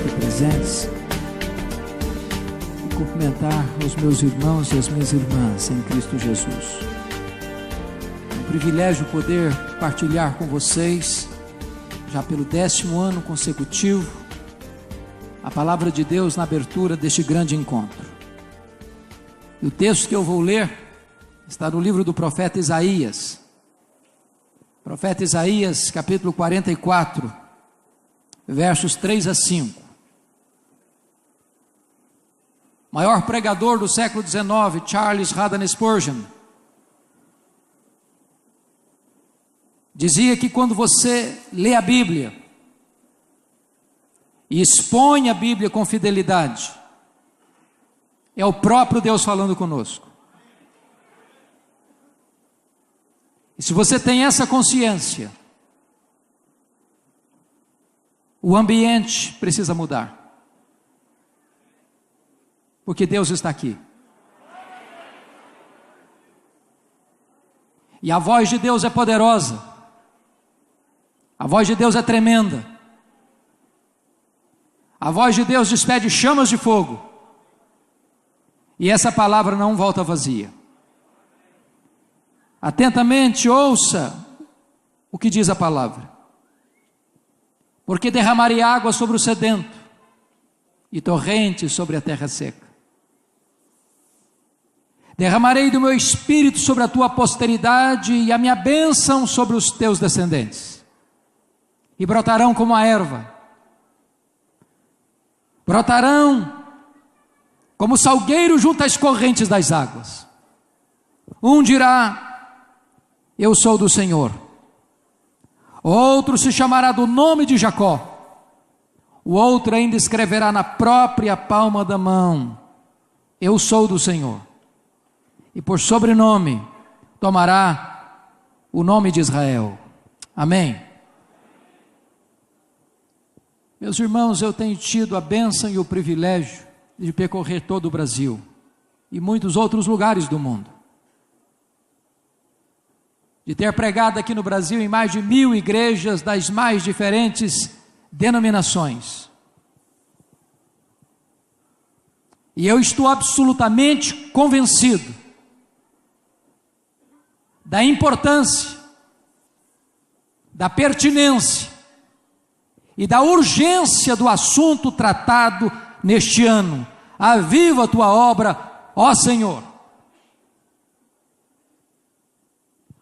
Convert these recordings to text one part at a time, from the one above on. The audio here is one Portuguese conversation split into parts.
aqui presentes e cumprimentar os meus irmãos e as minhas irmãs em Cristo Jesus. É um privilégio poder partilhar com vocês, já pelo 10º ano consecutivo, a palavra de Deus na abertura deste grande encontro. E o texto que eu vou ler está no livro do profeta Isaías. Profeta Isaías, capítulo 44, versos 3 a 5. Maior pregador do século XIX, Charles Haddon Spurgeon, dizia que quando você lê a Bíblia e expõe a Bíblia com fidelidade, é o próprio Deus falando conosco. E se você tem essa consciência, o ambiente precisa mudar, porque Deus está aqui. E a voz de Deus é poderosa, a voz de Deus é tremenda, a voz de Deus despede chamas de fogo, e essa palavra não volta vazia. Atentamente ouça o que diz a palavra. Porque derramarei água sobre o sedento e torrentes sobre a terra seca. Derramarei do meu espírito sobre a tua posteridade e a minha bênção sobre os teus descendentes. E brotarão como a erva. Brotarão como salgueiro junto às correntes das águas. Um dirá: eu sou do Senhor. Outro se chamará do nome de Jacó. O outro ainda escreverá na própria palma da mão: eu sou do Senhor. E por sobrenome tomará o nome de Israel. Amém. Meus irmãos, eu tenho tido a bênção e o privilégio de percorrer todo o Brasil e muitos outros lugares do mundo, de ter pregado aqui no Brasil em mais de 1000 igrejas das mais diferentes denominações. E eu estou absolutamente convencido da importância, da pertinência e da urgência do assunto tratado neste ano. Aviva a tua obra, ó Senhor.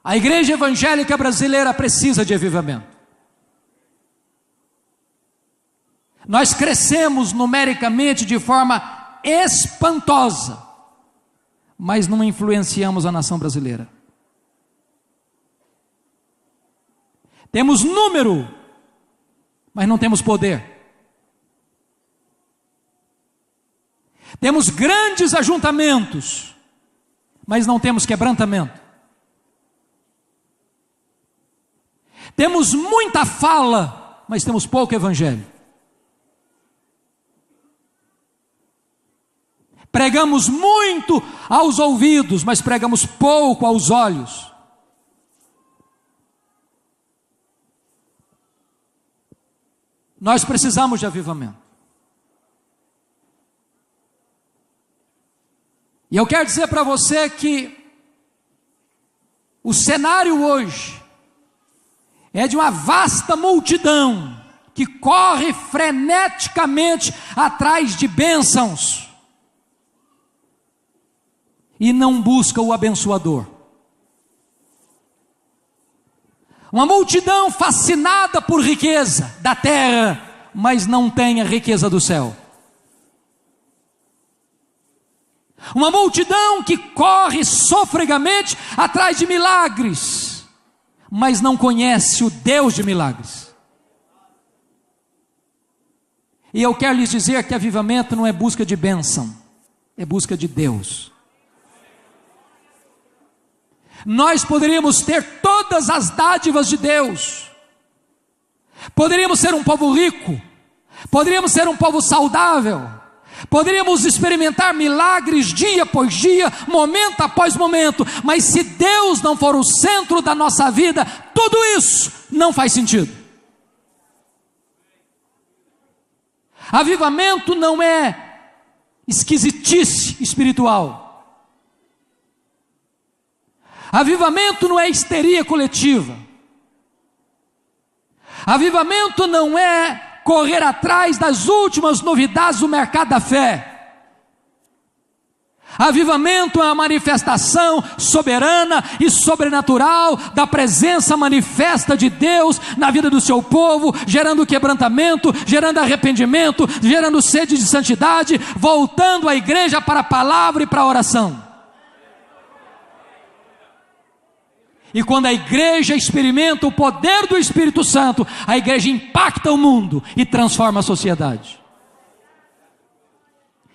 A igreja evangélica brasileira precisa de avivamento. Nós crescemos numericamente de forma espantosa, mas não influenciamos a nação brasileira. Temos número, mas não temos poder. Temos grandes ajuntamentos, mas não temos quebrantamento. Temos muita fala, mas temos pouco evangelho. Pregamos muito aos ouvidos, mas pregamos pouco aos olhos. Nós precisamos de avivamento. E eu quero dizer para você que o cenário hoje é de uma vasta multidão que corre freneticamente atrás de bênçãos e não busca o abençoador. Uma multidão fascinada por riqueza da terra, mas não tem a riqueza do céu. Uma multidão que corre sofregamente atrás de milagres, mas não conhece o Deus de milagres. E eu quero lhes dizer que avivamento não é busca de bênção, é busca de Deus. Nós poderíamos ter todas as dádivas de Deus, poderíamos ser um povo rico, poderíamos ser um povo saudável, poderíamos experimentar milagres dia após dia, momento após momento, mas se Deus não for o centro da nossa vida, tudo isso não faz sentido. Avivamento não é esquisitice espiritual. Avivamento não é histeria coletiva. Avivamento não é correr atrás das últimas novidades do mercado da fé. Avivamento é a manifestação soberana e sobrenatural da presença manifesta de Deus na vida do seu povo, gerando quebrantamento, gerando arrependimento, gerando sede de santidade, voltando a igreja para a palavra e para a oração. E quando a igreja experimenta o poder do Espírito Santo, a igreja impacta o mundo e transforma a sociedade.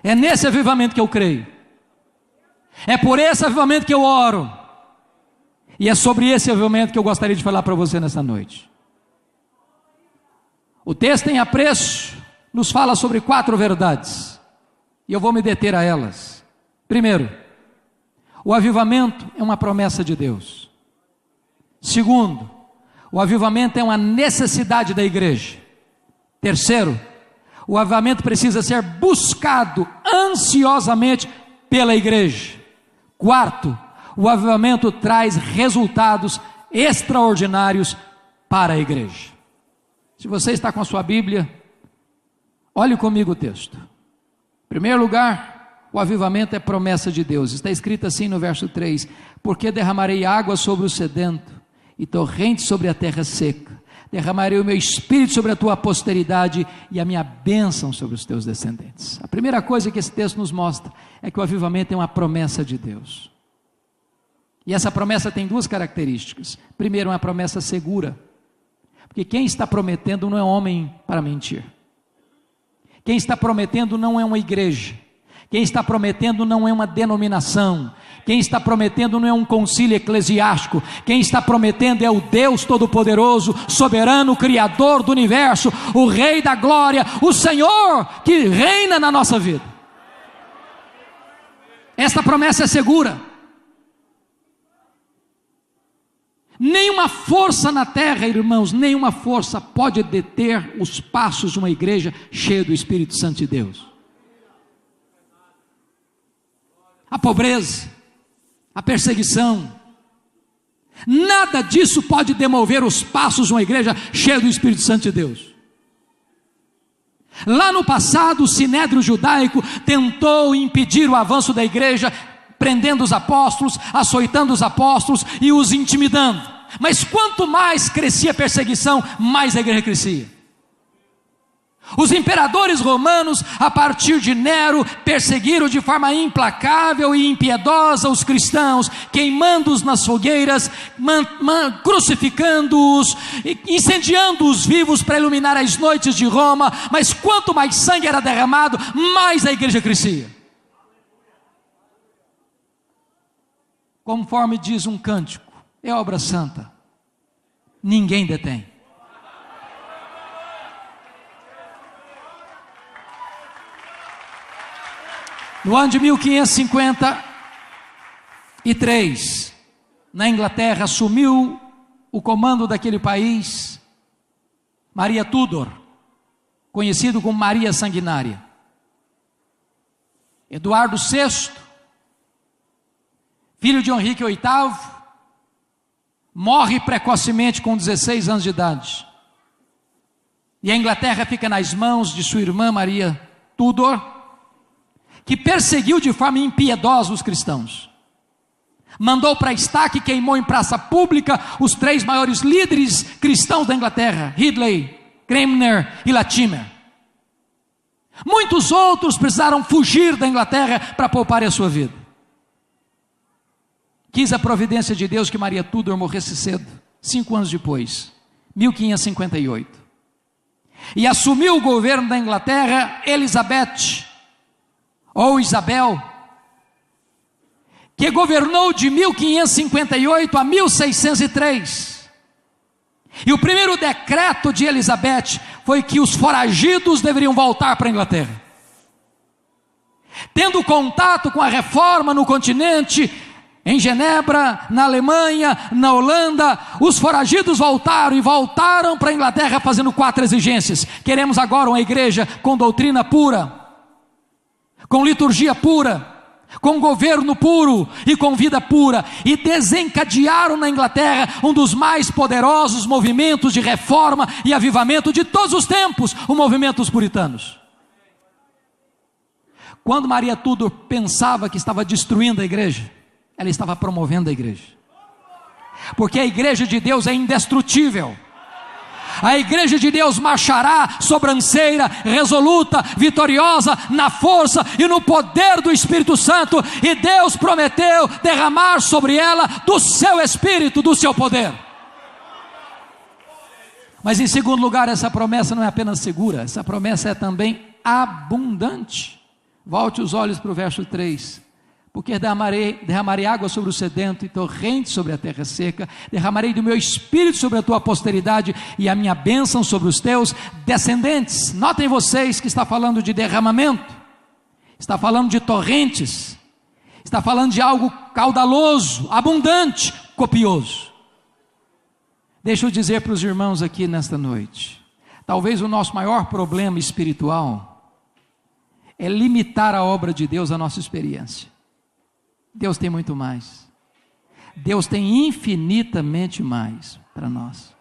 É nesse avivamento que eu creio. É por esse avivamento que eu oro. E é sobre esse avivamento que eu gostaria de falar para você nessa noite. O texto em apreço nos fala sobre 4 verdades, e eu vou me deter a elas. Primeiro, o avivamento é uma promessa de Deus. Segundo, o avivamento é uma necessidade da igreja. Terceiro, o avivamento precisa ser buscado ansiosamente pela igreja. Quarto, o avivamento traz resultados extraordinários para a igreja. Se você está com a sua Bíblia, olhe comigo o texto. Em primeiro lugar, o avivamento é promessa de Deus. Está escrito assim no verso 3: porque derramarei água sobre o sedento e torrentes sobre a terra seca. Derramarei o meu espírito sobre a tua posteridade e a minha bênção sobre os teus descendentes. A primeira coisa que esse texto nos mostra é que o avivamento é uma promessa de Deus. E essa promessa tem 2 características. Primeiro, uma promessa segura. Porque quem está prometendo não é homem para mentir. Quem está prometendo não é uma igreja. Quem está prometendo não é uma denominação. Quem está prometendo não é um concílio eclesiástico. Quem está prometendo é o Deus Todo-Poderoso, soberano, Criador do universo, o Rei da glória, o Senhor que reina na nossa vida. Esta promessa é segura. Nenhuma força na terra, irmãos, nenhuma força pode deter os passos de uma igreja cheia do Espírito Santo de Deus. A pobreza, a perseguição, nada disso pode demover os passos de uma igreja cheia do Espírito Santo de Deus. Lá no passado, o sinédrio judaico tentou impedir o avanço da igreja, prendendo os apóstolos, açoitando os apóstolos e os intimidando. Mas quanto mais crescia a perseguição, mais a igreja crescia. Os imperadores romanos, a partir de Nero, perseguiram de forma implacável e impiedosa os cristãos, queimando-os nas fogueiras, crucificando-os, incendiando-os vivos para iluminar as noites de Roma. Mas quanto mais sangue era derramado, mais a igreja crescia. Conforme diz um cântico, é obra santa, ninguém detém. No ano de 1553, na Inglaterra, assumiu o comando daquele país Maria Tudor, conhecido como Maria Sanguinária. Eduardo VI, filho de Henrique VIII, morre precocemente com 16 anos de idade. E a Inglaterra fica nas mãos de sua irmã Maria Tudor, que perseguiu de forma impiedosa os cristãos. Mandou para estaque e queimou em praça pública os 3 maiores líderes cristãos da Inglaterra, Ridley, Cranmer e Latimer. Muitos outros precisaram fugir da Inglaterra para poupar a sua vida. Quis a providência de Deus que Maria Tudor morresse cedo, 5 anos depois, 1558. E assumiu o governo da Inglaterra Elizabeth, ou Isabel, que governou de 1558 a 1603. E o primeiro decreto de Elizabeth foi que os foragidos deveriam voltar para a Inglaterra. Tendo contato com a reforma no continente, Em Genebra, na Alemanha, na Holanda, os foragidos voltaram para a Inglaterra fazendo 4 exigências. Queremos agora uma igreja com doutrina pura, com liturgia pura, com governo puro e com vida pura. E desencadearam na Inglaterra um dos mais poderosos movimentos de reforma e avivamento de todos os tempos, o movimento dos puritanos. Quando Maria Tudor pensava que estava destruindo a igreja, ela estava promovendo a igreja, porque a igreja de Deus é indestrutível. A igreja de Deus marchará sobranceira, resoluta, vitoriosa, na força e no poder do Espírito Santo, e Deus prometeu derramar sobre ela do seu Espírito, do seu poder. Mas em segundo lugar, essa promessa não é apenas segura, essa promessa é também abundante. Volte os olhos para o verso 3. Porque derramarei água sobre o sedento e torrente sobre a terra seca, derramarei do meu espírito sobre a tua posteridade e a minha bênção sobre os teus descendentes. Notem vocês que está falando de derramamento, está falando de torrentes, está falando de algo caudaloso, abundante, copioso. Deixa eu dizer para os irmãos aqui nesta noite, talvez o nosso maior problema espiritual é limitar a obra de Deus à nossa experiência. Deus tem muito mais. Deus tem infinitamente mais para nós.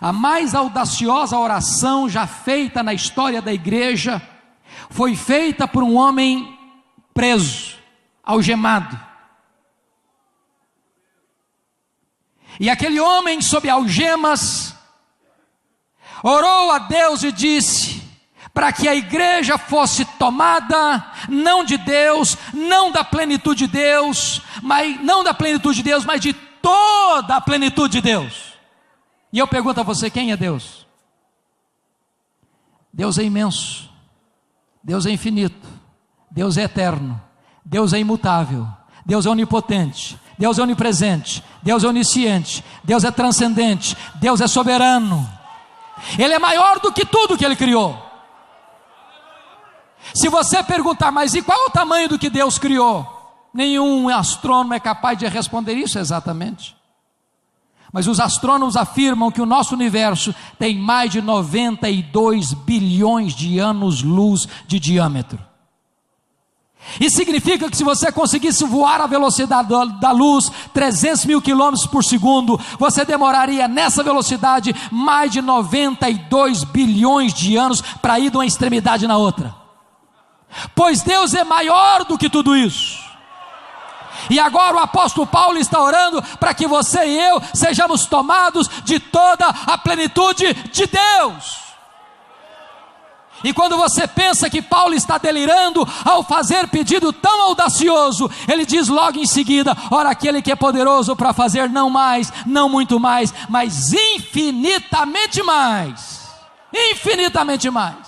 A mais audaciosa oração já feita na história da igreja foi feita por um homem preso, algemado. E aquele homem sob algemas orou a Deus e disse: para que a igreja fosse tomada, não de Deus, não da plenitude de Deus, mas de toda a plenitude de Deus. E eu pergunto a você, quem é Deus? Deus é imenso, Deus é infinito, Deus é eterno, Deus é imutável, Deus é onipotente, Deus é onipresente, Deus é onisciente, Deus é transcendente, Deus é soberano. Ele é maior do que tudo que Ele criou. Se você perguntar, mas e qual é o tamanho do que Deus criou? Nenhum astrônomo é capaz de responder isso exatamente. Mas os astrônomos afirmam que o nosso universo tem mais de 92 bilhões de anos-luz de diâmetro. Isso significa que se você conseguisse voar a velocidade da luz, 300 mil quilômetros por segundo, você demoraria nessa velocidade mais de 92 bilhões de anos para ir de uma extremidade na outra. Pois Deus é maior do que tudo isso. E agora o apóstolo Paulo está orando para que você e eu sejamos tomados de toda a plenitude de Deus. E quando você pensa que Paulo está delirando ao fazer pedido tão audacioso, ele diz logo em seguida: ora, aquele que é poderoso para fazer não mais, não muito mais, mas infinitamente mais. Infinitamente mais.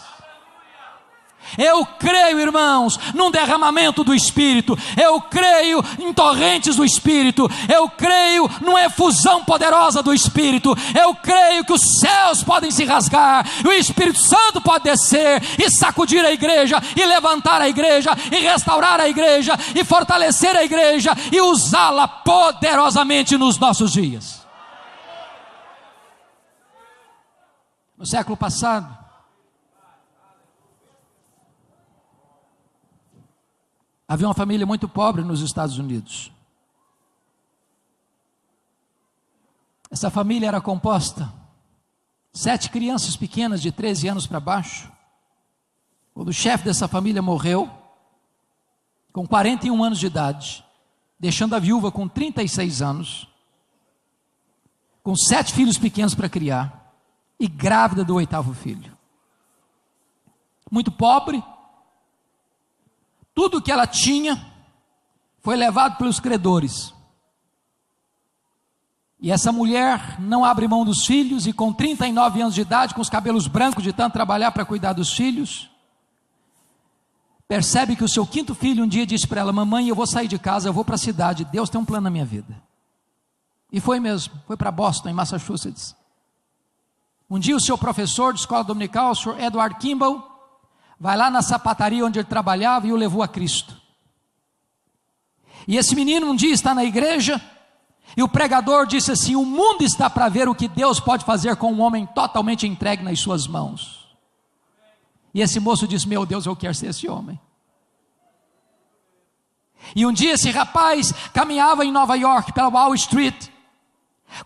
Eu creio, irmãos, num derramamento do Espírito, eu creio em torrentes do Espírito, eu creio numa efusão poderosa do Espírito, eu creio que os céus podem se rasgar, e o Espírito Santo pode descer e sacudir a igreja, e levantar a igreja, e restaurar a igreja, e fortalecer a igreja, e usá-la poderosamente nos nossos dias. No século passado, havia uma família muito pobre nos Estados Unidos. Essa família era composta de 7 crianças pequenas de 13 anos para baixo. Quando o chefe dessa família morreu, com 41 anos de idade, deixando a viúva com 36 anos, com 7 filhos pequenos para criar, e grávida do 8º filho. Muito pobre. Tudo que ela tinha foi levado pelos credores. E essa mulher não abre mão dos filhos, e com 39 anos de idade, com os cabelos brancos de tanto trabalhar para cuidar dos filhos, percebe que o seu 5º filho um dia disse para ela: mamãe, eu vou sair de casa, eu vou para a cidade, Deus tem um plano na minha vida. E foi mesmo, foi para Boston, em Massachusetts. Um dia o seu professor de escola dominical, o Sr. Edward Kimball, vai lá na sapataria onde ele trabalhava e o levou a Cristo. E esse menino um dia está na igreja, e o pregador disse assim: o mundo está para ver o que Deus pode fazer com um homem totalmente entregue nas suas mãos. E esse moço disse: meu Deus, eu quero ser esse homem. E um dia esse rapaz caminhava em Nova York, pela Wall Street,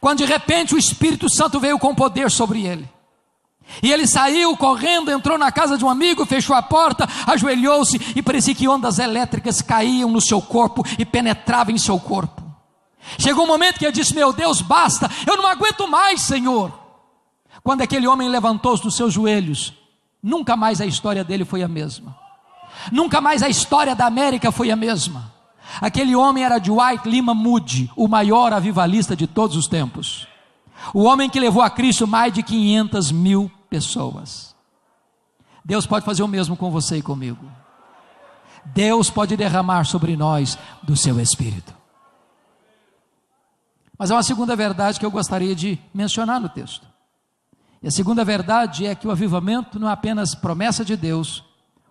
quando de repente o Espírito Santo veio com poder sobre ele. E ele saiu correndo, entrou na casa de um amigo, fechou a porta, ajoelhou-se, e parecia que ondas elétricas caíam no seu corpo e penetravam em seu corpo. Chegou um momento que ele disse: meu Deus, basta, eu não aguento mais, Senhor. Quando aquele homem levantou-se dos seus joelhos, nunca mais a história dele foi a mesma. Nunca mais a história da América foi a mesma. Aquele homem era Dwight Lyman Moody, o maior avivalista de todos os tempos. O homem que levou a Cristo mais de 500 mil pessoas. Deus pode fazer o mesmo com você e comigo. Deus pode derramar sobre nós do seu Espírito. Mas há uma segunda verdade que eu gostaria de mencionar no texto. E a segunda verdade é que o avivamento não é apenas promessa de Deus,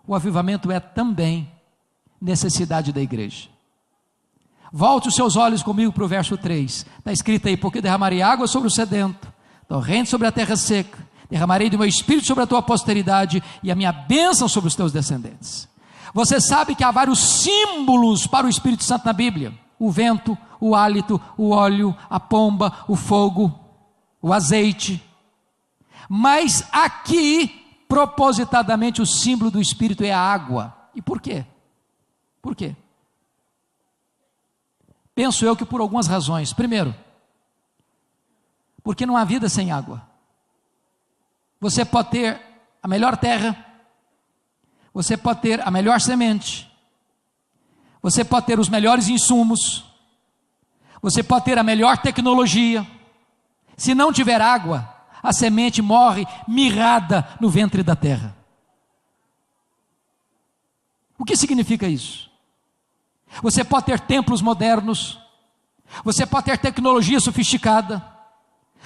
o avivamento é também necessidade da igreja. Volte os seus olhos comigo para o verso 3, está escrito aí: porque derramarei água sobre o sedento, torrente sobre a terra seca, derramarei do meu Espírito sobre a tua posteridade, e a minha bênção sobre os teus descendentes. Você sabe que há vários símbolos para o Espírito Santo na Bíblia: o vento, o hálito, o óleo, a pomba, o fogo, o azeite. Mas aqui, propositadamente, o símbolo do Espírito é a água. E por quê? Por quê? Penso eu que por algumas razões. Primeiro, porque não há vida sem água. Você pode ter a melhor terra, você pode ter a melhor semente, você pode ter os melhores insumos, você pode ter a melhor tecnologia. Se não tiver água, a semente morre mirrada no ventre da terra. O que significa isso? Você pode ter templos modernos, você pode ter tecnologia sofisticada,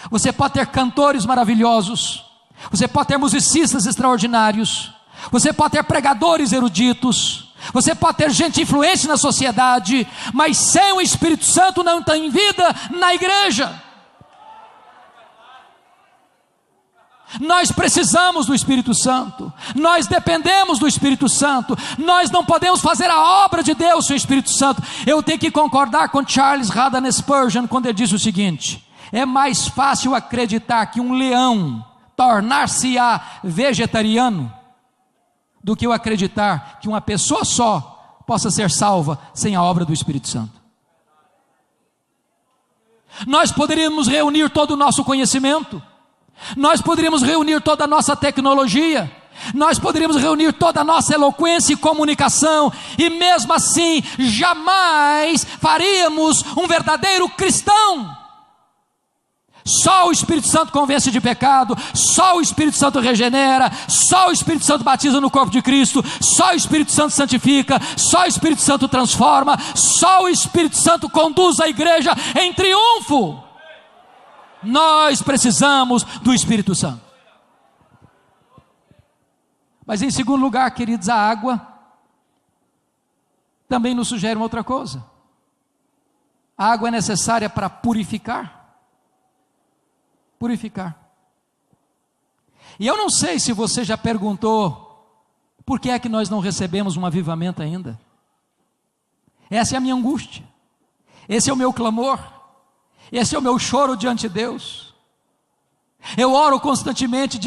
você pode ter cantores maravilhosos, você pode ter musicistas extraordinários, você pode ter pregadores eruditos, você pode ter gente influente na sociedade, mas sem o Espírito Santo não tem vida na igreja. Nós precisamos do Espírito Santo, nós dependemos do Espírito Santo, nós não podemos fazer a obra de Deus sem o Espírito Santo. Eu tenho que concordar com Charles Haddon Spurgeon quando ele diz o seguinte: é mais fácil acreditar que um leão tornar-se-á vegetariano do que eu acreditar que uma pessoa só possa ser salva sem a obra do Espírito Santo. Nós poderíamos reunir todo o nosso conhecimento, nós poderíamos reunir toda a nossa tecnologia, nós poderíamos reunir toda a nossa eloquência e comunicação, e mesmo assim jamais faríamos um verdadeiro cristão. Só o Espírito Santo convence de pecado, só o Espírito Santo regenera, só o Espírito Santo batiza no corpo de Cristo, só o Espírito Santo santifica, só o Espírito Santo transforma, só o Espírito Santo conduz a igreja em triunfo. Nós precisamos do Espírito Santo. Mas em segundo lugar, queridos, a água também nos sugere uma outra coisa. A água é necessária para purificar. E eu não sei se você já perguntou por que é que nós não recebemos um avivamento ainda. Essa é a minha angústia, esse é o meu clamor, esse é o meu choro diante de Deus. Eu oro constantemente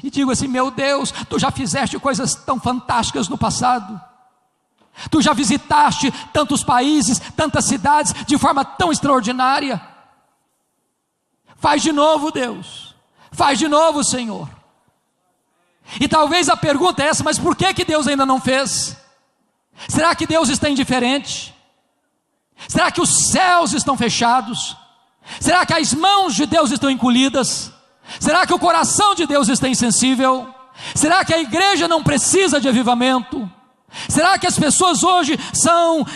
e digo assim: meu Deus, tu já fizeste coisas tão fantásticas no passado, tu já visitaste tantos países, tantas cidades de forma tão extraordinária. Faz de novo, Deus, faz de novo, Senhor. E talvez a pergunta é essa: mas por que Deus ainda não fez? Será que Deus está indiferente? Será que os céus estão fechados? Será que as mãos de Deus estão encolhidas? Será que o coração de Deus está insensível? Será que a igreja não precisa de avivamento? Será que as pessoas hoje são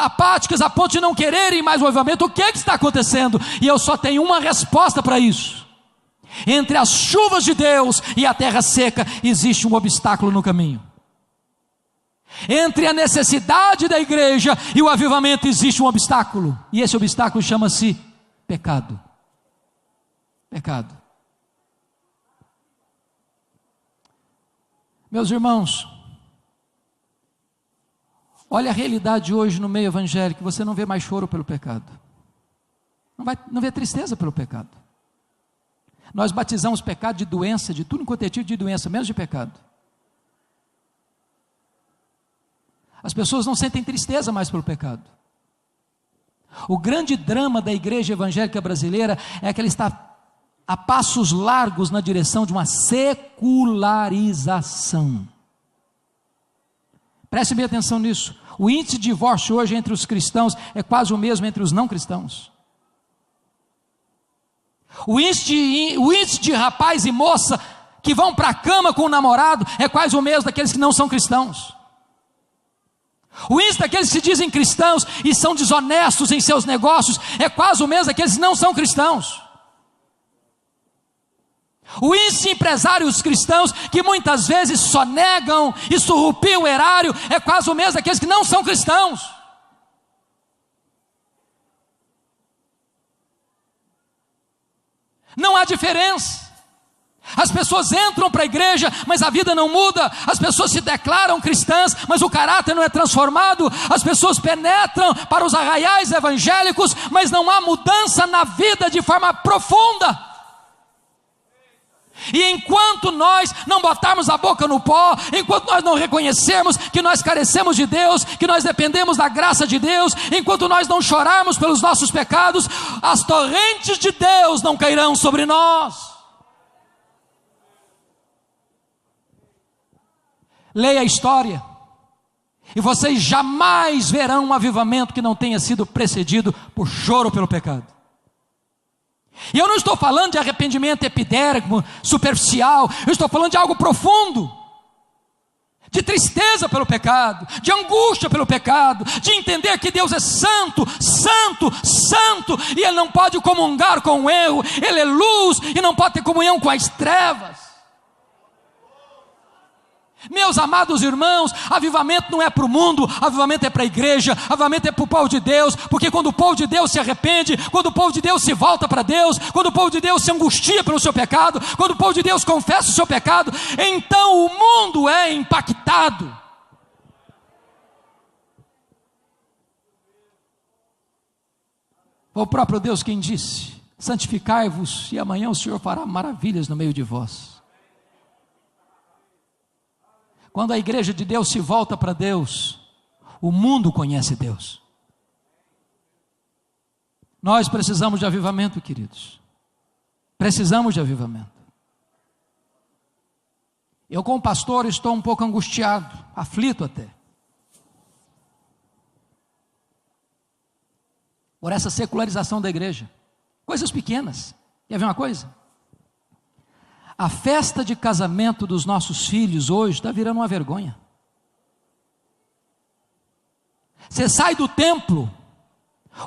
apáticas a ponto de não quererem mais o avivamento? O que está acontecendo? E eu só tenho uma resposta para isso: entre as chuvas de Deus e a terra seca existe um obstáculo no caminho. Entre a necessidade da igreja e o avivamento existe um obstáculo, e esse obstáculo chama-se pecado. Pecado. Meus irmãos, olha a realidade hoje no meio evangélico, você não vê mais choro pelo pecado, não vê tristeza pelo pecado. Nós batizamos pecado de doença, de tudo quanto é tipo de doença, menos de pecado. As pessoas não sentem tristeza mais pelo pecado. O grande drama da igreja evangélica brasileira é que ela está a passos largos na direção de uma secularização. Preste bem atenção nisso. O índice de divórcio hoje entre os cristãos é quase o mesmo entre os não cristãos. O índice de rapaz e moça que vão para a cama com o namorado é quase o mesmo daqueles que não são cristãos. O índice daqueles que se dizem cristãos e são desonestos em seus negócios é quase o mesmo daqueles que não são cristãos. O índice de empresários cristãos que muitas vezes sonegam e surrupiam o erário é quase o mesmo daqueles que não são cristãos. Não há diferença. As pessoas entram para a igreja, mas a vida não muda. As pessoas se declaram cristãs, mas o caráter não é transformado. As pessoas penetram para os arraiais evangélicos, mas não há mudança na vida de forma profunda. E enquanto nós não botarmos a boca no pó, enquanto nós não reconhecermos que nós carecemos de Deus, que nós dependemos da graça de Deus, enquanto nós não chorarmos pelos nossos pecados, as torrentes de Deus não cairão sobre nós. Leia a história, e vocês jamais verão um avivamento que não tenha sido precedido por choro pelo pecado. E eu não estou falando de arrependimento epidérmico, superficial, eu estou falando de algo profundo, de tristeza pelo pecado, de angústia pelo pecado, de entender que Deus é santo, santo, santo, e Ele não pode comungar com o erro, Ele é luz e não pode ter comunhão com as trevas. Meus amados irmãos, avivamento não é para o mundo, avivamento é para a igreja, avivamento é para o povo de Deus, porque quando o povo de Deus se arrepende, quando o povo de Deus se volta para Deus, quando o povo de Deus se angustia pelo seu pecado, quando o povo de Deus confessa o seu pecado, então o mundo é impactado. Foi o próprio Deus quem disse: santificai-vos e amanhã o Senhor fará maravilhas no meio de vós. Quando a igreja de Deus se volta para Deus, o mundo conhece Deus. Nós precisamos de avivamento, queridos. Precisamos de avivamento. Eu, como pastor, estou um pouco angustiado, aflito até, por essa secularização da igreja. Coisas pequenas. Quer ver uma coisa? A festa de casamento dos nossos filhos hoje está virando uma vergonha. Você sai do templo,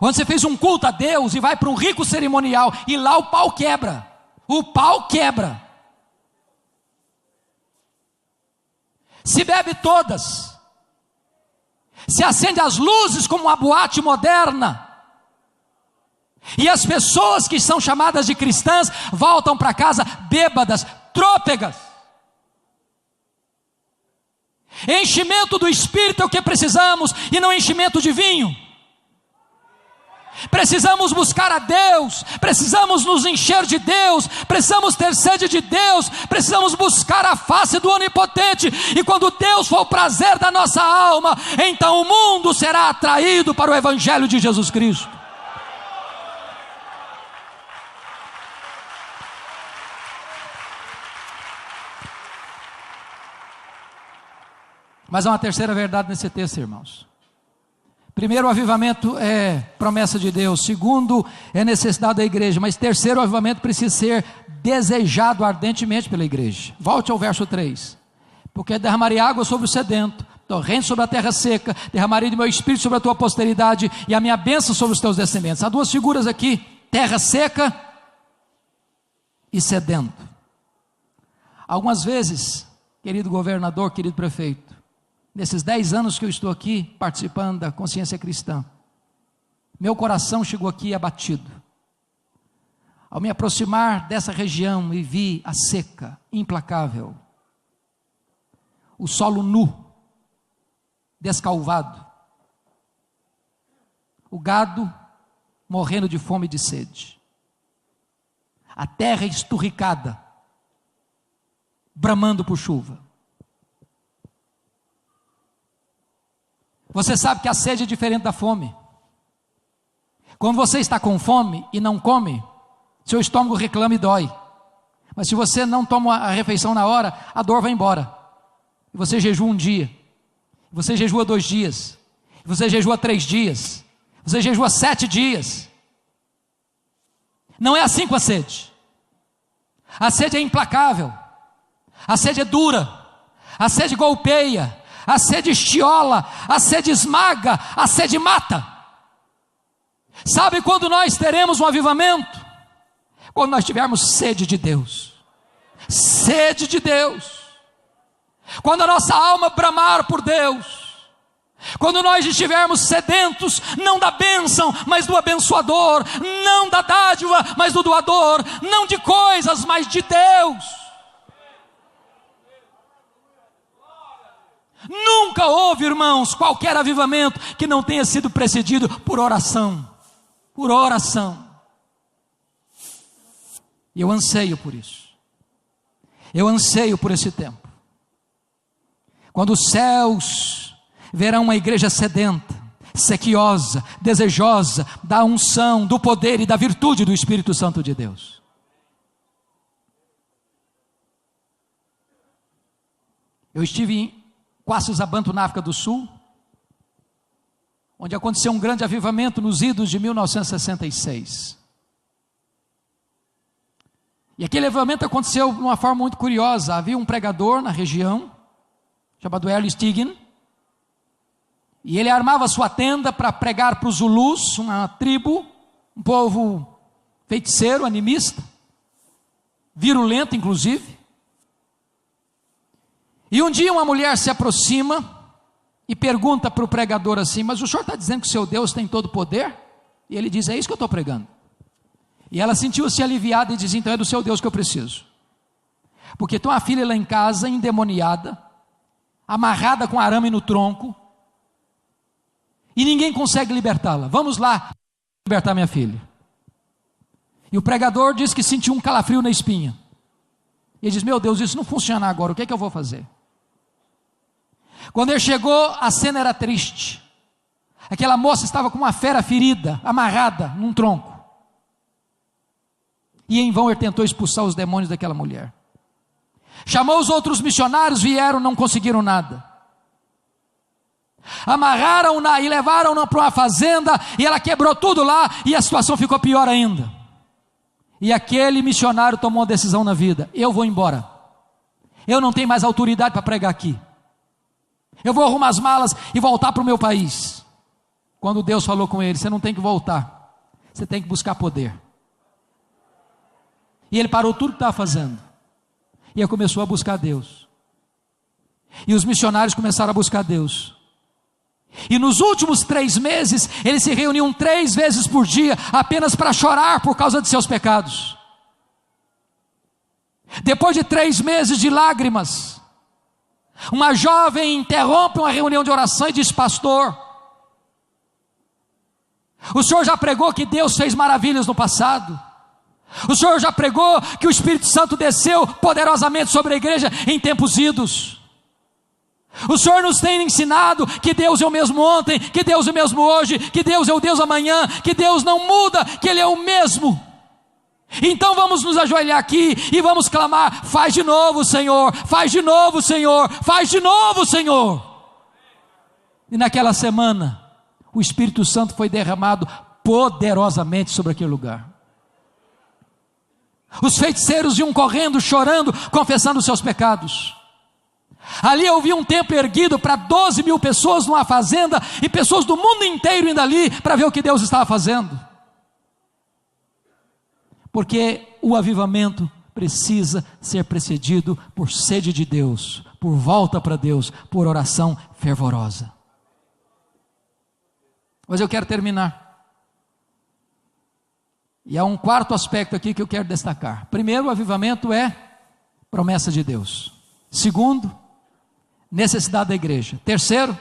onde você fez um culto a Deus, e vai para um rico cerimonial, e lá o pau quebra. O pau quebra. Se bebe todas. Se acende as luzes como uma boate moderna. E as pessoas que são chamadas de cristãs voltam para casa bêbadas, trôpegas. Enchimento do Espírito é o que precisamos, e não enchimento de vinho. Precisamos buscar a Deus, precisamos nos encher de Deus, precisamos ter sede de Deus, precisamos buscar a face do Onipotente, e quando Deus for o prazer da nossa alma, então o mundo será atraído para o Evangelho de Jesus Cristo. Mas há uma terceira verdade nesse texto, irmãos. Primeiro, o avivamento é promessa de Deus. Segundo, é necessidade da igreja. Mas terceiro, o avivamento precisa ser desejado ardentemente pela igreja. Volte ao verso 3. Porque derramarei água sobre o sedento, torrente sobre a terra seca, derramarei do meu espírito sobre a tua posteridade, e a minha bênção sobre os teus descendentes. Há duas figuras aqui: terra seca e sedento. Algumas vezes, querido governador, querido prefeito, nesses 10 anos que eu estou aqui participando da Consciência Cristã, meu coração chegou aqui abatido. Ao me aproximar dessa região e vi a seca implacável, o solo nu, descalvado, o gado morrendo de fome e de sede, a terra esturricada, bramando por chuva. Você sabe que a sede é diferente da fome. Quando você está com fome e não come, seu estômago reclama e dói. Mas se você não toma a refeição na hora, a dor vai embora. E você jejua um dia, você jejua 2 dias, você jejua 3 dias, você jejua 7 dias. Não é assim com a sede. A sede é implacável, a sede é dura, a sede golpeia, a sede estiola, a sede esmaga, a sede mata. Sabe quando nós teremos um avivamento? Quando nós tivermos sede de Deus. Sede de Deus. Quando a nossa alma bramar por Deus. Quando nós estivermos sedentos, não da bênção, mas do abençoador, não da dádiva, mas do doador, não de coisas, mas de Deus. Nunca houve, irmãos, qualquer avivamento que não tenha sido precedido por oração. Por oração. E eu anseio por isso. Eu anseio por esse tempo. Quando os céus verão uma igreja sedenta, sequiosa, desejosa da unção, do poder e da virtude do Espírito Santo de Deus. Eu estive em Quaçuzabanto, na África do Sul, onde aconteceu um grande avivamento nos idos de 1966. E aquele avivamento aconteceu de uma forma muito curiosa. Havia um pregador na região, chamado Earl Stiggin, e ele armava sua tenda para pregar para os Zulus, uma tribo, um povo feiticeiro, animista, virulento inclusive. E um dia uma mulher se aproxima e pergunta para o pregador assim: mas o senhor está dizendo que o seu Deus tem todo o poder? E ele diz: é isso que eu estou pregando. E ela sentiu-se aliviada e diz: então é do seu Deus que eu preciso. Porque tem uma filha lá em casa, endemoniada, amarrada com arame no tronco, e ninguém consegue libertá-la. Vamos lá libertar minha filha. E o pregador diz que sentiu um calafrio na espinha. E ele diz: meu Deus, isso não funciona agora, o que é que eu vou fazer? Quando ele chegou, a cena era triste. Aquela moça estava com uma fera ferida, amarrada num tronco. E em vão ele tentou expulsar os demônios daquela mulher. Chamou os outros missionários, vieram, não conseguiram nada. Amarraram-na e levaram-na para uma fazenda, e ela quebrou tudo lá, e a situação ficou pior ainda. E aquele missionário tomou uma decisão na vida: eu vou embora. Eu não tenho mais autoridade para pregar aqui. Eu vou arrumar as malas e voltar para o meu país. Quando Deus falou com ele: você não tem que voltar, você tem que buscar poder. E ele parou tudo que estava fazendo, e ele começou a buscar Deus. E os missionários começaram a buscar Deus. E nos últimos 3 meses, eles se reuniam 3 vezes por dia, apenas para chorar por causa de seus pecados. Depois de 3 meses de lágrimas, uma jovem interrompe uma reunião de oração e diz: pastor, o senhor já pregou que Deus fez maravilhas no passado. O senhor já pregou que o Espírito Santo desceu poderosamente sobre a igreja em tempos idos. O senhor nos tem ensinado que Deus é o mesmo ontem, que Deus é o mesmo hoje, que Deus é o Deus amanhã, que Deus não muda, que Ele é o mesmo. Então vamos nos ajoelhar aqui e vamos clamar: faz de novo, Senhor, faz de novo, Senhor, faz de novo, Senhor. E naquela semana, o Espírito Santo foi derramado poderosamente sobre aquele lugar. Os feiticeiros iam correndo, chorando, confessando os seus pecados. Ali eu vi um templo erguido para 12 mil pessoas numa fazenda, e pessoas do mundo inteiro indo ali para ver o que Deus estava fazendo. Porque o avivamento precisa ser precedido por sede de Deus, por volta para Deus, por oração fervorosa. Mas eu quero terminar. E há um quarto aspecto aqui que eu quero destacar. Primeiro, o avivamento é promessa de Deus. Segundo, necessidade da igreja. Terceiro,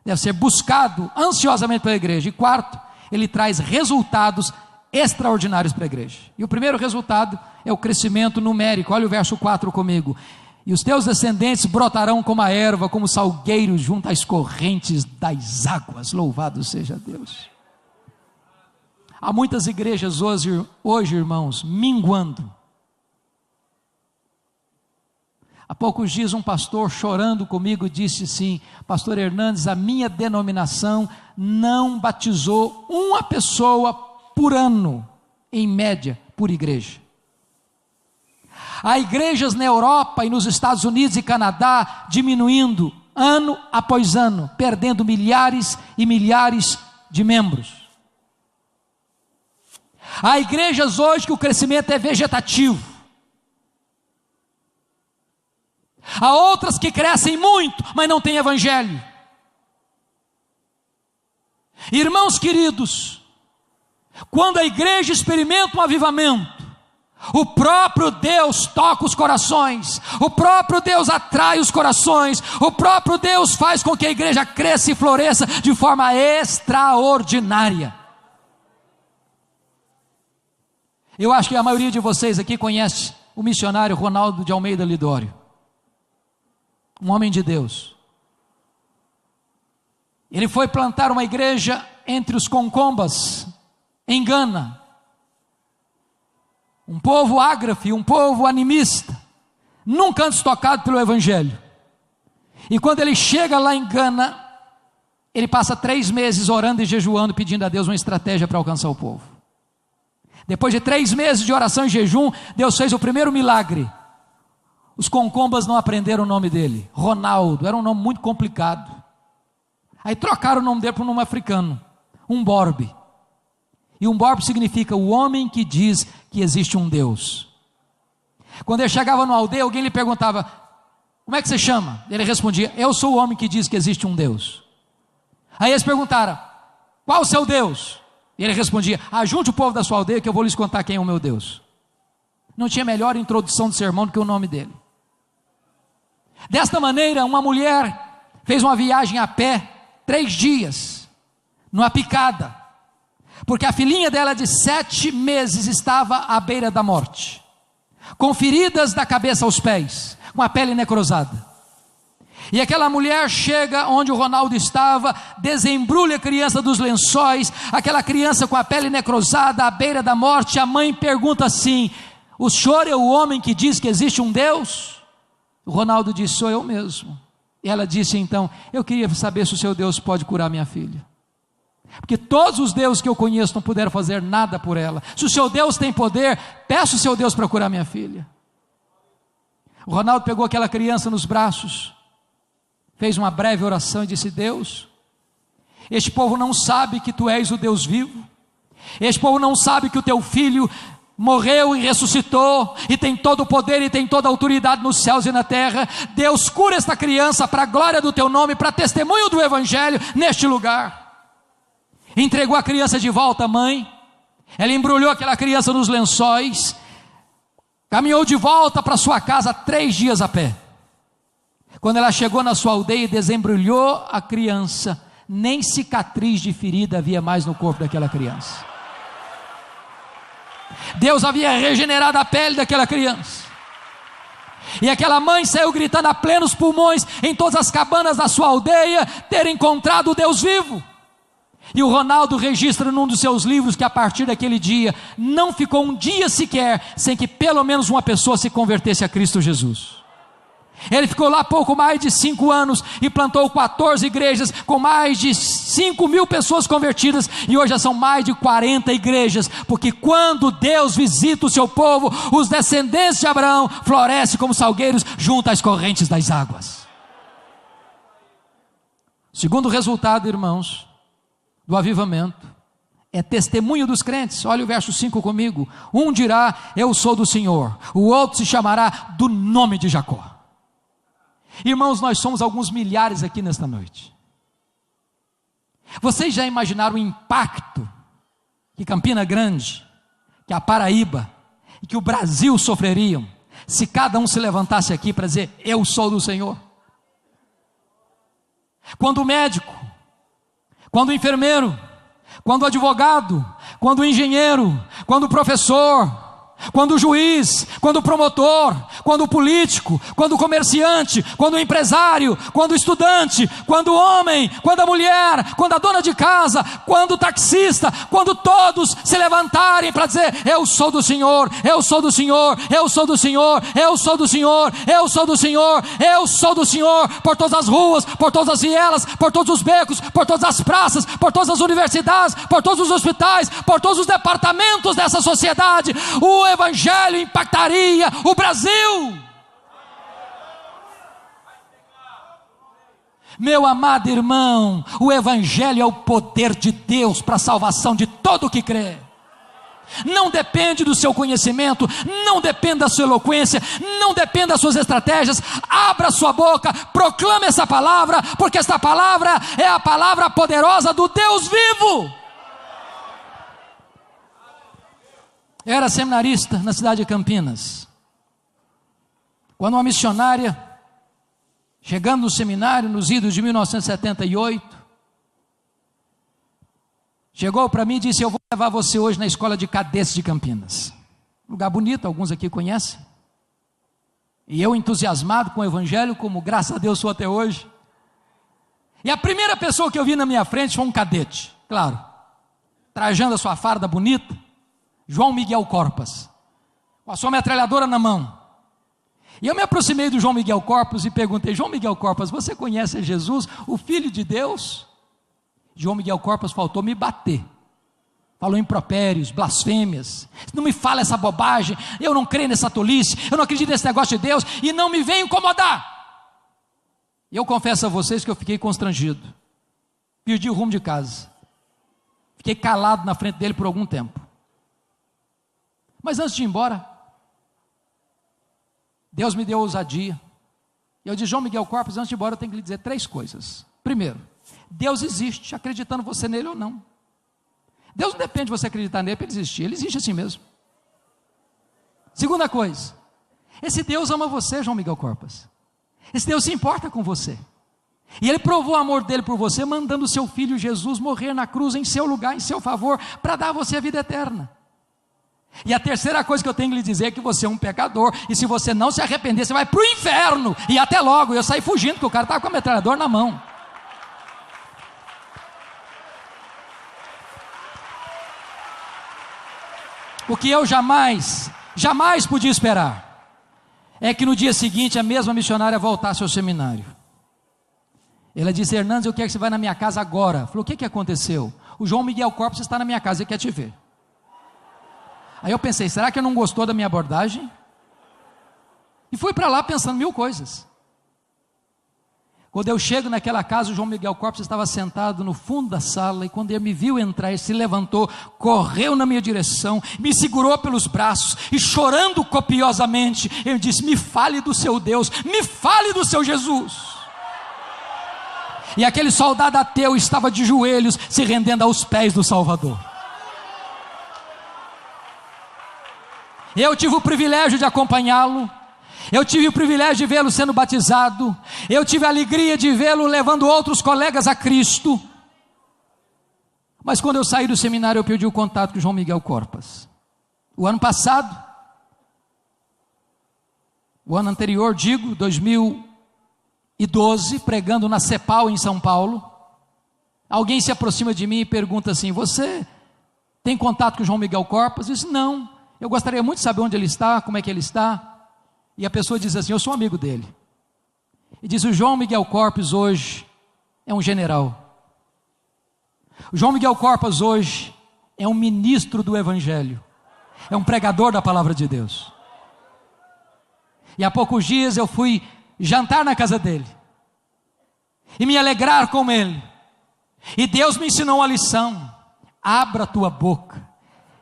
deve ser buscado ansiosamente pela igreja. E quarto, ele traz resultados extraordinários para a igreja. E o primeiro resultado é o crescimento numérico. Olha o verso 4 comigo. E os teus descendentes brotarão como a erva, como salgueiros junto às correntes das águas. Louvado seja Deus. Há muitas igrejas hoje, irmãos, minguando. Há poucos dias um pastor chorando comigo disse assim: pastor Hernandes, a minha denominação não batizou uma pessoa por ano, em média, por igreja. Há igrejas na Europa e nos Estados Unidos e Canadá diminuindo ano após ano, perdendo milhares e milhares de membros. Há igrejas hoje que o crescimento é vegetativo. Há outras que crescem muito, mas não têm evangelho. Irmãos queridos, quando a igreja experimenta um avivamento, o próprio Deus toca os corações, o próprio Deus atrai os corações, o próprio Deus faz com que a igreja cresça e floresça de forma extraordinária. Eu acho que a maioria de vocês aqui conhece o missionário Ronaldo de Almeida Lidório, um homem de Deus. Ele foi plantar uma igreja entre os Concombas, em Gana, um povo ágrafe, um povo animista, nunca antes tocado pelo evangelho. E quando ele chega lá em Gana, ele passa 3 meses orando e jejuando, pedindo a Deus uma estratégia para alcançar o povo. Depois de 3 meses de oração e jejum, Deus fez o primeiro milagre. Os Concombas não aprenderam o nome dele. Ronaldo, era um nome muito complicado. Aí trocaram o nome dele para um nome africano, Umborbe. E Umborbe significa o homem que diz que existe um Deus. Quando ele chegava numa aldeia, alguém lhe perguntava: como é que você chama? Ele respondia: eu sou o homem que diz que existe um Deus. Aí eles perguntaram: qual o seu Deus? E ele respondia: ajunte o povo da sua aldeia que eu vou lhes contar quem é o meu Deus. Não tinha melhor introdução de sermão do que o nome dele. Desta maneira, uma mulher fez uma viagem a pé, 3 dias, numa picada, porque a filhinha dela de 7 meses estava à beira da morte, com feridas da cabeça aos pés, com a pele necrosada. E aquela mulher chega onde o Ronaldo estava, desembrulha a criança dos lençóis, aquela criança com a pele necrosada, à beira da morte. A mãe pergunta assim: o senhor é o homem que diz que existe um Deus? O Ronaldo disse: sou eu mesmo. E ela disse então: eu queria saber se o seu Deus pode curar minha filha, porque todos os deuses que eu conheço não puderam fazer nada por ela. Se o seu Deus tem poder, peça o seu Deus para curar minha filha. O Ronaldo pegou aquela criança nos braços, fez uma breve oração e disse: Deus, este povo não sabe que tu és o Deus vivo, este povo não sabe que o teu filho morreu e ressuscitou, e tem todo o poder e tem toda a autoridade nos céus e na terra. Deus, cura esta criança para a glória do teu nome, para testemunho do evangelho neste lugar. Entregou a criança de volta à mãe, ela embrulhou aquela criança nos lençóis, caminhou de volta para sua casa 3 dias a pé. Quando ela chegou na sua aldeia e desembrulhou a criança, nem cicatriz de ferida havia mais no corpo daquela criança. Deus havia regenerado a pele daquela criança. E aquela mãe saiu gritando a plenos pulmões em todas as cabanas da sua aldeia ter encontrado o Deus vivo. E o Ronaldo registra num dos seus livros que a partir daquele dia não ficou um dia sequer sem que pelo menos uma pessoa se convertesse a Cristo Jesus. Ele ficou lá pouco mais de 5 anos e plantou 14 igrejas com mais de 5.000 pessoas convertidas, e hoje já são mais de 40 igrejas, porque quando Deus visita o seu povo, os descendentes de Abraão florescem como salgueiros junto às correntes das águas. Segundo resultado, irmãos, do avivamento é testemunho dos crentes. Olha o verso 5 comigo. Um dirá: eu sou do Senhor, o outro se chamará do nome de Jacó. Irmãos, nós somos alguns milhares aqui nesta noite. Vocês já imaginaram o impacto que Campina Grande, que a Paraíba e que o Brasil sofreriam se cada um se levantasse aqui para dizer: eu sou do Senhor? Quando o médico, quando o enfermeiro, quando o advogado, quando o engenheiro, quando o professor, quando o juiz, quando o promotor, quando o político, quando o comerciante, quando o empresário, quando o estudante, quando o homem, quando a mulher, quando a dona de casa, quando o taxista, quando todos se levantarem para dizer: eu sou do Senhor, eu sou do Senhor, eu sou do Senhor, eu sou do Senhor, eu sou do Senhor, eu sou do Senhor, por todas as ruas, por todas as vielas, por todos os becos, por todas as praças, por todas as universidades, por todos os hospitais, por todos os departamentos dessa sociedade, o Evangelho impactaria o Brasil. Meu amado irmão, o Evangelho é o poder de Deus para a salvação de todo o que crê. Não depende do seu conhecimento, não depende da sua eloquência, não depende das suas estratégias. Abra sua boca, proclame essa palavra, porque esta palavra é a palavra poderosa do Deus vivo. Eu era seminarista na cidade de Campinas, quando uma missionária, chegando no seminário nos idos de 1978, chegou para mim e disse: eu vou levar você hoje na escola de cadetes de Campinas. Lugar bonito, alguns aqui conhecem. E eu entusiasmado com o Evangelho, como graças a Deus sou até hoje. E a primeira pessoa que eu vi na minha frente foi um cadete, claro, trajando a sua farda bonita, João Miguel Corpas, com a sua metralhadora na mão. E eu me aproximei do João Miguel Corpas e perguntei: João Miguel Corpas, você conhece Jesus, o Filho de Deus? João Miguel Corpas faltou me bater, falou impropérios, blasfêmias. Não me fala essa bobagem, eu não creio nessa tolice, eu não acredito nesse negócio de Deus, e não me vem incomodar. E eu confesso a vocês que eu fiquei constrangido, perdi o rumo de casa, fiquei calado na frente dele por algum tempo. Mas antes de ir embora, Deus me deu ousadia. Eu disse: João Miguel Corpas, antes de ir embora eu tenho que lhe dizer 3 coisas. Primeiro, Deus existe, acreditando você nele ou não. Deus não depende de você acreditar nele para ele existir, ele existe assim mesmo. Segunda coisa, esse Deus ama você, João Miguel Corpas. Esse Deus se importa com você. E ele provou o amor dele por você, mandando o seu filho Jesus morrer na cruz em seu lugar, em seu favor, para dar a você a vida eterna. E a terceira coisa que eu tenho que lhe dizer é que você é um pecador, e se você não se arrepender, você vai para o inferno, e até logo. Eu saí fugindo, porque o cara estava com a metralhadora na mão. O que eu jamais podia esperar, é que no dia seguinte a mesma missionária voltasse ao seminário. Ela disse: Hernandes, eu quero que você vá na minha casa agora. Falou: o que aconteceu? O João Miguel Corpas está na minha casa e quer te ver. Aí eu pensei: será que ele não gostou da minha abordagem? E fui para lá pensando 1000 coisas. Quando eu chego naquela casa, o João Miguel Corpas estava sentado no fundo da sala, e quando ele me viu entrar, ele se levantou, correu na minha direção, me segurou pelos braços, e chorando copiosamente, ele disse: me fale do seu Deus, me fale do seu Jesus. E aquele soldado ateu estava de joelhos, se rendendo aos pés do Salvador. Eu tive o privilégio de acompanhá-lo, eu tive o privilégio de vê-lo sendo batizado, eu tive a alegria de vê-lo levando outros colegas a Cristo. Mas quando eu saí do seminário, eu perdi o contato com o João Miguel Corpas. O ano passado, o ano anterior, 2012, pregando na CEPAL em São Paulo, alguém se aproxima de mim e pergunta assim: você tem contato com o João Miguel Corpas? Eu disse: não. Eu gostaria muito de saber onde ele está, como é que ele está. E a pessoa diz assim: eu sou amigo dele. E diz: o João Miguel Corpas hoje é um general. O João Miguel Corpas hoje é um ministro do Evangelho. É um pregador da palavra de Deus. E há poucos dias eu fui jantar na casa dele. E me alegrar com ele. E Deus me ensinou uma lição: abra a tua boca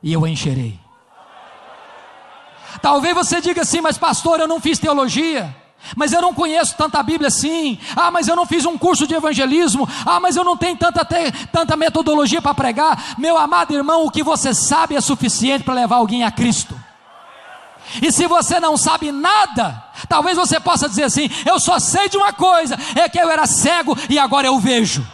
e eu a encherei. Talvez você diga assim: mas pastor, eu não fiz teologia. Mas eu não conheço tanta Bíblia assim. Ah, mas eu não fiz um curso de evangelismo. Ah, mas eu não tenho tanta metodologia para pregar. Meu amado irmão, o que você sabe é suficiente para levar alguém a Cristo. E se você não sabe nada, talvez você possa dizer assim: eu só sei de uma coisa, é que eu era cego e agora eu vejo.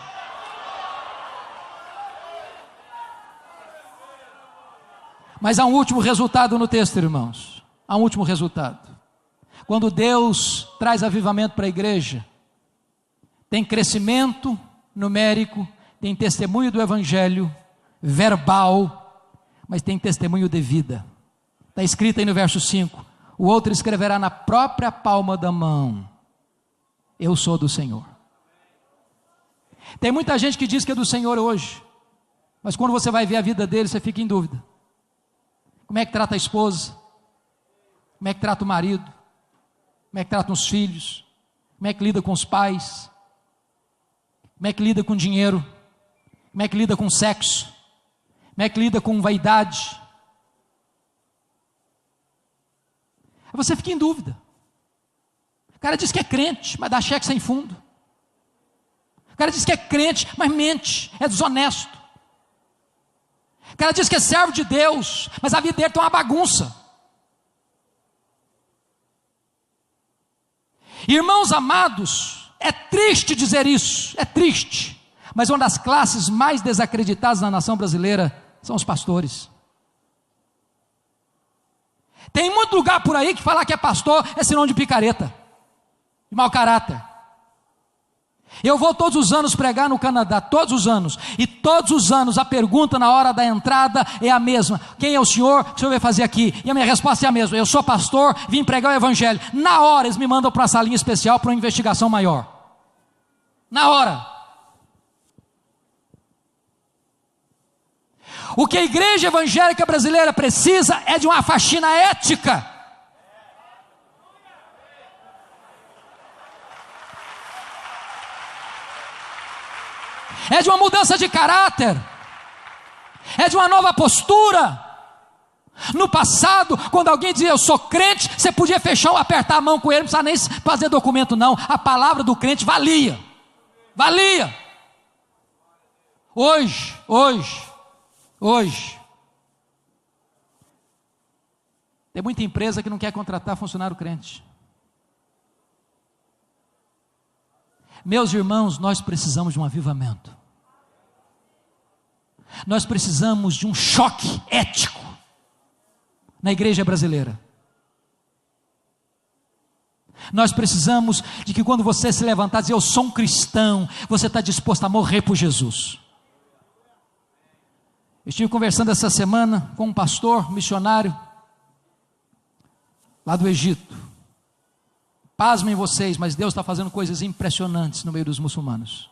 Mas há um último resultado no texto, irmãos. Há um último resultado. Quando Deus traz avivamento para a igreja, tem crescimento numérico, tem testemunho do evangelho verbal, mas tem testemunho de vida. Está escrito aí no verso 5: o outro escreverá na própria palma da mão: eu sou do Senhor. Tem muita gente que diz que é do Senhor hoje, mas quando você vai ver a vida dele, você fica em dúvida. Como é que trata a esposa? Como é que trata o marido? Como é que trata os filhos? Como é que lida com os pais? Como é que lida com dinheiro? Como é que lida com sexo? Como é que lida com vaidade? Você fica em dúvida. O cara diz que é crente, mas dá cheque sem fundo. O cara diz que é crente, mas mente, é desonesto. O cara diz que é servo de Deus, mas a vida dele está uma bagunça. Irmãos amados, é triste dizer isso, é triste, mas uma das classes mais desacreditadas na nação brasileira são os pastores. Tem muito lugar por aí que falar que é pastor é sinônimo de picareta, de mau caráter. Eu vou todos os anos pregar no Canadá, todos os anos, e todos os anos a pergunta na hora da entrada é a mesma: quem é o senhor? O que o senhor veio fazer aqui? E a minha resposta é a mesma: eu sou pastor, vim pregar o evangelho. Na hora eles me mandam para uma salinha especial para uma investigação maior. Na hora. O que a igreja evangélica brasileira precisa é de uma faxina ética. É de uma mudança de caráter, é de uma nova postura. No passado, quando alguém dizia eu sou crente, você podia fechar, apertar a mão com ele, não precisava nem fazer documento não, a palavra do crente valia. Hoje, tem muita empresa que não quer contratar funcionário crente. Meus irmãos, nós precisamos de um avivamento. Nós precisamos de um choque ético na igreja brasileira. Nós precisamos de que quando você se levantar e dizer eu sou um cristão, você está disposto a morrer por Jesus. Eu estive conversando essa semana com um pastor missionário lá do Egito. Pasmem vocês, mas Deus está fazendo coisas impressionantes no meio dos muçulmanos.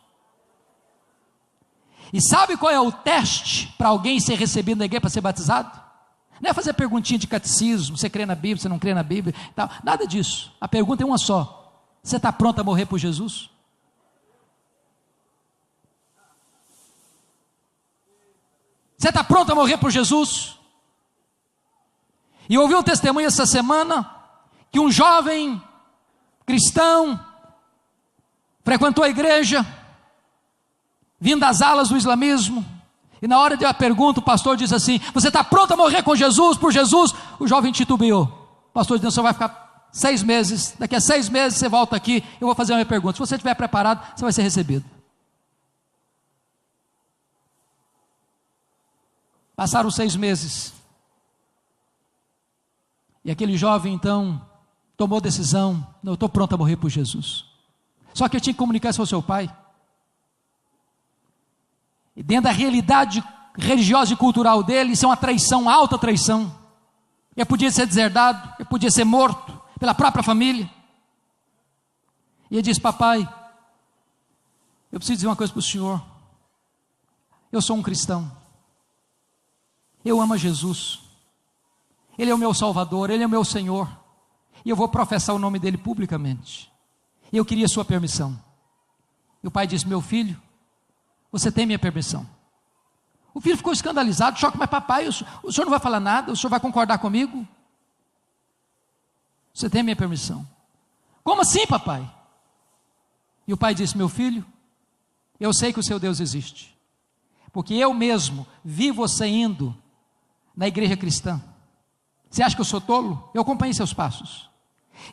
E sabe qual é o teste para alguém ser recebido na igreja para ser batizado? Não é fazer perguntinha de catecismo, você crê na Bíblia, você não crê na Bíblia, tal. Nada disso. A pergunta é uma só: você está pronto a morrer por Jesus? Você está pronto a morrer por Jesus? E eu ouvi um testemunho essa semana, que um jovem cristão frequentou a igreja, vindo das alas do islamismo, e na hora da pergunta o pastor diz assim: você está pronto a morrer com Jesus, por Jesus? O jovem titubeou. O pastor disse: você vai ficar 6 meses, daqui a 6 meses você volta aqui, eu vou fazer uma pergunta, se você estiver preparado, você vai ser recebido. Passaram 6 meses, e aquele jovem então tomou decisão: não, eu estou pronto a morrer por Jesus. Só que eu tinha que comunicar isso ao seu pai. E dentro da realidade religiosa e cultural dele, isso é uma traição, alta traição. Ele podia ser deserdado, ele podia ser morto pela própria família. E ele disse: papai, eu preciso dizer uma coisa para o senhor. Eu sou um cristão, eu amo a Jesus, Ele é o meu Salvador, Ele é o meu Senhor, e eu vou professar o nome dele publicamente, e eu queria sua permissão. E o pai disse: meu filho, você tem minha permissão. O filho ficou escandalizado, choque: mas papai, o senhor não vai falar nada? O senhor vai concordar comigo? Você tem minha permissão. Como assim, papai? E o pai disse: meu filho, eu sei que o seu Deus existe, porque eu mesmo vi você indo na igreja cristã. Você acha que eu sou tolo? Eu acompanhei seus passos.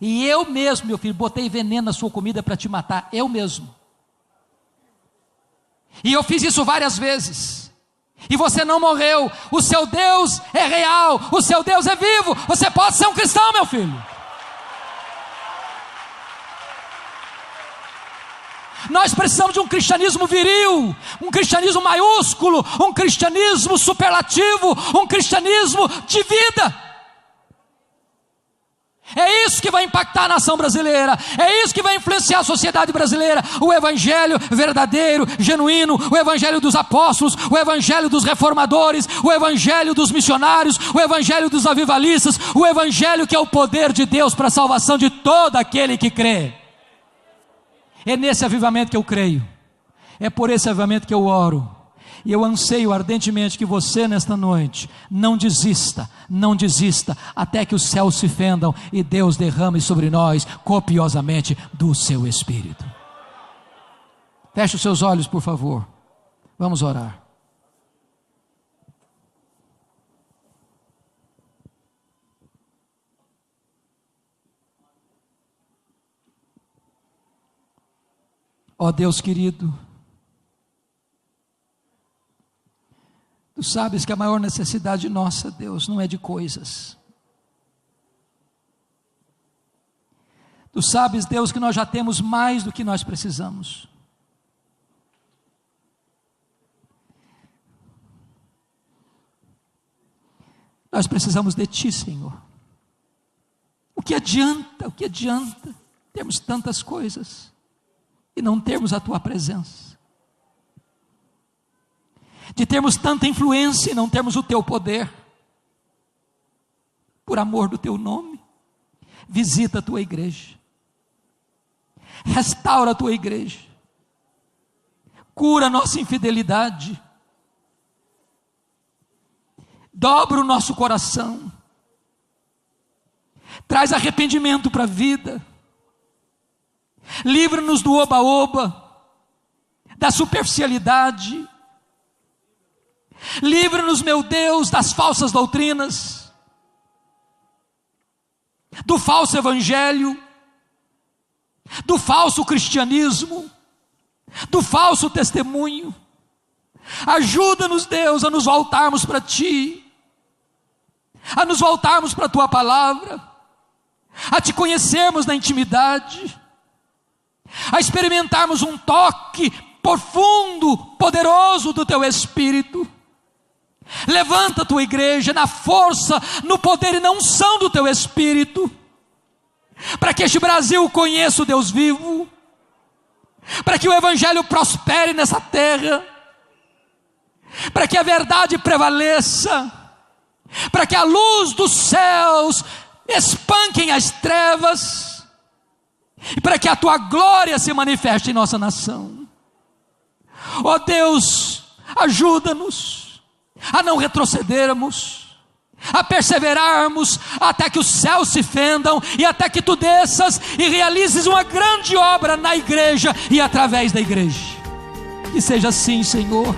E eu mesmo, meu filho, botei veneno na sua comida para te matar, eu mesmo. E eu fiz isso várias vezes. E você não morreu. O seu Deus é real, o seu Deus é vivo. Você pode ser um cristão, meu filho. Nós precisamos de um cristianismo viril, um cristianismo maiúsculo, um cristianismo superlativo, um cristianismo de vida. É isso que vai impactar a nação brasileira, é isso que vai influenciar a sociedade brasileira. O evangelho verdadeiro, genuíno, o evangelho dos apóstolos, o evangelho dos reformadores, o evangelho dos missionários, o evangelho dos avivalistas, o evangelho que é o poder de Deus para a salvação de todo aquele que crê. É nesse avivamento que eu creio, é por esse avivamento que eu oro. E eu anseio ardentemente que você nesta noite não desista, até que os céus se fendam e Deus derrame sobre nós copiosamente do seu Espírito. Feche os seus olhos, por favor. Vamos orar. Ó Deus querido, Tu sabes que a maior necessidade nossa, Deus, não é de coisas. Tu sabes, Deus, que nós já temos mais do que nós precisamos. Nós precisamos de Ti, Senhor. O que adianta termos tantas coisas e não termos a Tua presença? De termos tanta influência e não termos o Teu poder? Por amor do Teu nome, visita a Tua igreja, restaura a Tua igreja, cura a nossa infidelidade, dobra o nosso coração, traz arrependimento para a vida, livra-nos do oba-oba, da superficialidade, livra-nos, meu Deus, das falsas doutrinas, do falso evangelho, do falso cristianismo, do falso testemunho. Ajuda-nos, Deus, a nos voltarmos para Ti, a nos voltarmos para a Tua palavra, a Te conhecermos na intimidade, a experimentarmos um toque profundo, poderoso do Teu Espírito. Levanta a Tua igreja na força, no poder e na unção do Teu Espírito, para que este Brasil conheça o Deus vivo, para que o Evangelho prospere nessa terra, para que a verdade prevaleça, para que a luz dos céus espanquem as trevas, e para que a Tua glória se manifeste em nossa nação. Ó Deus, ajuda-nos a não retrocedermos, a perseverarmos até que os céus se fendam e até que Tu desças e realizes uma grande obra na igreja e através da igreja. Que seja assim, Senhor,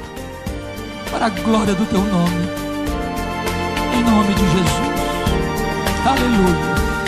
para a glória do Teu nome, em nome de Jesus. Aleluia.